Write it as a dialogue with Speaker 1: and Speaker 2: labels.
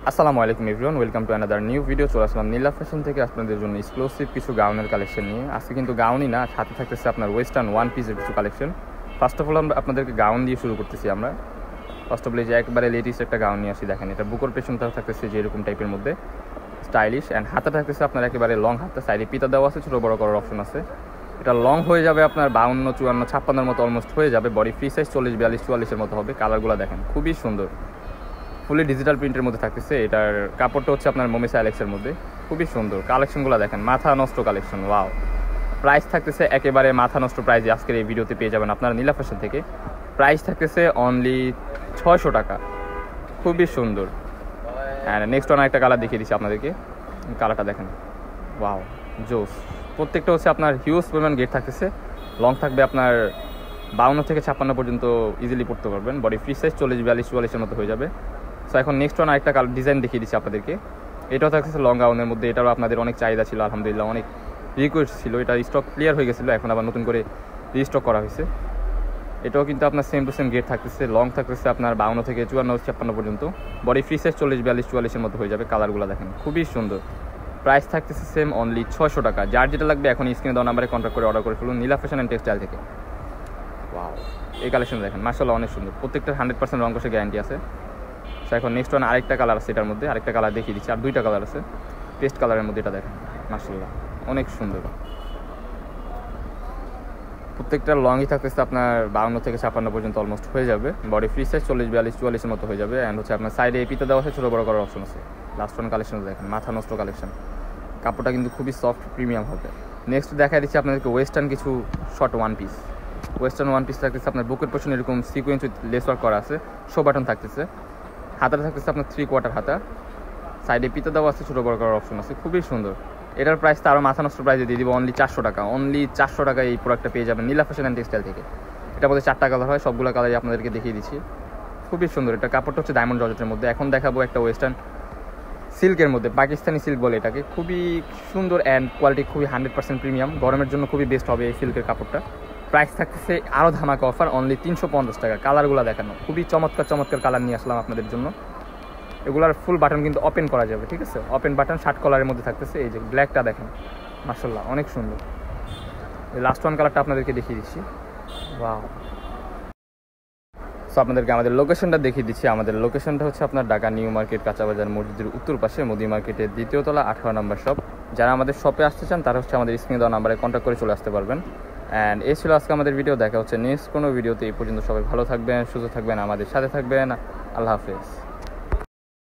Speaker 1: আসসালামু আলাইকুম everyone, welcome to another new video. চলে আসলাম নীলা ফ্যাশন থেকে আপনাদের জন্য এক্সক্লুসিভ কিছু গাউনের কালেকশন নিয়ে। আজকে কিন্তু গাউনই না, সাথে থাকতেছে আপনার ওয়েস্টার্ন ওয়ান পিসের কিছু কালেকশন। ফার্স্ট অফ অল আমরা আপনাদেরকে গাউন দিয়ে শুরু করতেছি। আমরা ফার্স্ট অফ অল যে একবারে লেটেস্ট একটা গাউন নিয়ে আসি। দেখেন, এটা বুকর পেছনটা থাকতেছে যে এরকম টাইপের মধ্যে স্টাইলিশ, অ্যান্ড হাতা থাকতেছে আপনার একেবারে লং হাতা, সাইডে পিতা দেওয়া আছে, ছোটো বড় করার অপশন আছে। এটা লং হয়ে যাবে আপনার 52, 54, 56 মতো অলমোস্ট হয়ে যাবে। বডি ফ্রি সাইজ 40, 42, 44 মতো হবে। কালারগুলো দেখেন খুবই সুন্দর, ফুলি ডিজিটাল প্রিন্টের মধ্যে থাকতেছে। এটার কাপড়টা হচ্ছে আপনার মোমিসা অ্যালেক্সের মধ্যে, খুবই সুন্দর। কালেকশনগুলো দেখেন, মাথা নষ্ট কালেকশন, ওয়াও। প্রাইস থাকতেছে একেবারে মাথা নষ্ট প্রাইস আজকের এই ভিডিওতে পেয়ে যাবেন আপনারা নীলা ফ্যাশন থেকে। প্রাইস থাকতেছে অনলি 600 টাকা, খুবই সুন্দর। অ্যান্ড নেক্সট অনেক একটা কালার দেখিয়ে দিচ্ছি আপনাদেরকে। কালারটা দেখেন, ওয়াও, জোস। প্রত্যেকটা হচ্ছে আপনার হিউজ পরিমাণ গেট থাকতেছে। লং থাকবে আপনার 52 থেকে 56 পর্যন্ত ইজিলি পড়তে পারবেন। বডি ফ্রি সাইজ 40, 42, 44 মতো হয়ে যাবে। সো এখন নেক্সট ওয়ান আরেকটা কালার ডিজাইন দেখিয়ে দিচ্ছি আপনাদেরকে। এটাও থাকতেছে লং গাউনের মধ্যে। এটাও আপনাদের অনেক চাহিদা ছিল, আলহামদুলিল্লাহ অনেক রিকোয়েস্ট ছিল। এটা স্টক ক্লিয়ার হয়ে গেছিলো, এখন আবার নতুন করে রিস্টক করা হয়েছে। এটাও কিন্তু আপনার সেম টু সেম গেট থাকতেছে। লং থাকতেছে আপনার 52 থেকে 54, 56 পর্যন্ত। বডি ফ্রি সাইজ 40, 42, 44 মতো হয়ে যাবে। কালারগুলো দেখেন খুবই সুন্দর। প্রাইস থাকতেছে সেম অনলি 600 টাকা। যার যেটা লাগবে এখন স্ক্রিনে দেওয়া নাম্বারে কন্ট্যাক্ট করে অর্ডার করে ফেলুন নীলা ফ্যাশন অ্যান্ড টেক্সটাইল থেকে। ওয়াও, এই কালেকশন দেখেন, মাশাআল্লাহ অনেক সুন্দর। প্রত্যেকটা 100% রং কষে গ্যারান্টি আছে। সো এখন নেক্সট ওয়ান আরেকটা কালার আছে, এটার মধ্যে আরেকটা কালার দেখিয়ে দিচ্ছি। আর দুইটা কালার আছে পেস্ট কালারের মধ্যে। এটা দেখেন, মাশাআল্লাহ অনেক সুন্দর। প্রত্যেকটা লংই থাকতেছে আপনার 52 থেকে 56 পর্যন্ত অলমোস্ট হয়ে যাবে। বডি ফ্রি সাইজ 40, 42, 44 মতো হয়ে যাবে। অ্যান্ড হচ্ছে আপনার সাইডে পিতা দেওয়া আছে, ছোটো বড় করার অপশন আছে। লাস্ট ওয়ান কালেকশন দেখেন, মাথা নষ্ট কালেকশন। কাপড়টা কিন্তু খুবই সফট প্রিমিয়াম হবে। নেক্সট দেখা দিচ্ছি আপনাদেরকে ওয়েস্টার্ন কিছু short one piece. Western one piece থাকতেছে আপনার বুকের পোর্শন এরকম সিকোয়েন্স উইথ লেস ওয়ার্ক করা আছে, শো বাটন থাকতেছে। হাতাটা থাকতেছে আপনার 3/4 হাতা, সাইডে পিতা দেওয়া আছে, ছোটো বড় করার অপশন আছে, খুবই সুন্দর। এটার প্রাইসটা আরও মাথা নষ্ট প্রাইসে দিয়ে দিব, অনলি 400 টাকা। অনলি 400 টাকা এই প্রোডাক্টটা পেয়ে যাবেন নীলা ফ্যাশন অ্যান্ড টেক্সটাইল থেকে। এটার মধ্যে 4টা কালার হয়, সবগুলো কালারই আপনাদেরকে দেখিয়ে দিচ্ছি। খুবই সুন্দর। এটা কাপড়টা হচ্ছে ডায়মন্ড জর্জেটের মধ্যে। এখন দেখাবো একটা ওয়েস্টার্ন সিল্কের মধ্যে, পাকিস্তানি সিল্ক বলে এটাকে। খুবই সুন্দর অ্যান্ড কোয়ালিটি খুবই 100% প্রিমিয়াম। গরমের জন্য খুবই বেস্ট হবে এই সিল্কের কাপড়টা। প্রাইস থাকতেছে আরও ধামাকা অফার, অনলি 350 টাকা। কালারগুলো দেখানো খুবই চমৎকার চমৎকার কালার নিয়ে আসলাম আপনাদের জন্য। এগুলার ফুল বাটন কিন্তু ওপেন করা যাবে, ঠিক আছে? ওপেন বাটন শার্ট কলারের মধ্যে থাকতেছে। এই যে ব্ল্যাকটা দেখেন, মাশাআল্লাহ অনেক সুন্দর। এই লাস্ট ওয়ান কালারটা আপনাদেরকে দেখিয়ে দিচ্ছি। ওয়াও। সো আপনাদেরকে আমাদের লোকেশনটা দেখিয়ে দিচ্ছি। আমাদের লোকেশনটা হচ্ছে আপনার ঢাকা নিউ মার্কেট, কাঁচাবাজার মসজিদের উত্তর পাশে, মোদি মার্কেটের 2য় তলা, 18 নম্বর শপ। যারা আমাদের শপে আসতে চান তারা হচ্ছে আমাদের স্ক্রিনে দেওয়া নাম্বারে কন্ট্যাক্ট করে চলে আসতে পারবেন। অ্যান্ড এই ছিল আজকে আমাদের ভিডিও। দেখা হচ্ছে নেক্সট কোনো ভিডিওতে। এই পর্যন্ত সবাই ভালো থাকবেন, সুস্থ থাকবেন, আমাদের সাথে থাকবেন। আল্লাহ হাফেজ।